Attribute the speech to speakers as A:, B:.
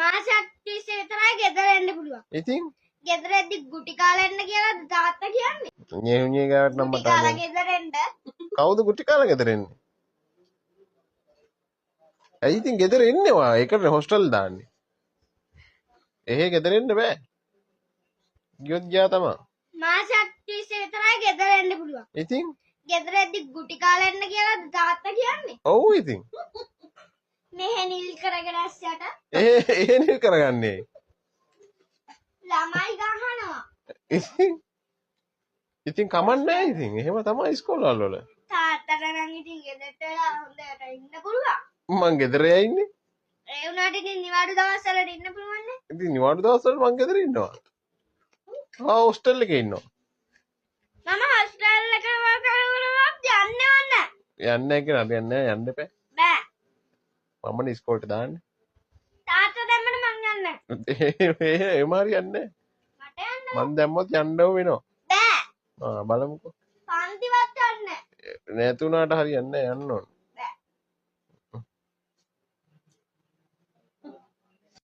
A: මාසයක් තිස්සේ විතරයි ගෙදර එන්න පුළුවන්.
B: ඉතින්
A: ගෙදර එද්දි ගුටි කාලා එන්න කියලා තාත්තා කියන්නේ.
B: ඤෙහුඤේ ගාවට නම්
A: ගුටි
B: මට
A: කාලා ගෙදර එන්න.
B: කවුද ගුටි කාලා ගෙදර එන්නේ? ඇයි ඉතින් ගෙදර එන්නේ වා? ඒකට හොස්ටල් දාන්නේ. එහෙ ගෙදර එන්න බෑ. ගියොත් ගියා තමයි.
A: මාසයක් තිස්සේ විතරයි ගෙදර එන්න පුළුවන්.
B: ඉතින්
A: ගෙදර එද්දි ගුටි කාලා එන්න කියලා තාත්තා කියන්නේ.
B: ඔව් ඉතින්.
A: මෙහෙ නිල් කරගෙන ඇස්සට
B: එහෙ නේ කරගන්නේ.
A: ළමයි ගහනවා.
B: ඉතින් කමන්නේ ඉතින්. එහෙම තමයි ඉස්කෝලවල වල.
A: තාත්තට නම් ඉතින් ගෙදරට වෙලා හොඳට ඉන්න පුළුවන්.
B: මං ගෙදර යයි ඉන්නේ.
A: ඒ වුණාට ඉතින් නිවාඩු දවස්වලට ඉන්න පුළුවන් නේ.
B: ඉතින් නිවාඩු දවස්වල මං ගෙදර ඉන්නවා. හොස්ටල් එකේ ඉන්නවා.
A: මම හොස්ටල් එකට වලට යන්නේ නැහැ.
B: යන්නේ නැහැ කියලා යන්නේ යන්න එපා.
A: බෑ.
B: මමනේ ඉස්කෝලේට දාන්නේ.
A: තාත්තා දැම්මම මං යන්නේ.
B: ඒ මාරි යන්නේ.
A: මට යන්න
B: මං දැම්මොත් යන්න වෙනවා.
A: බෑ.
B: බලමුකෝ.
A: පන්තිවත් යන්නේ.
B: නැතුණාට හරියන්නේ නැහැ යන්න ඕන.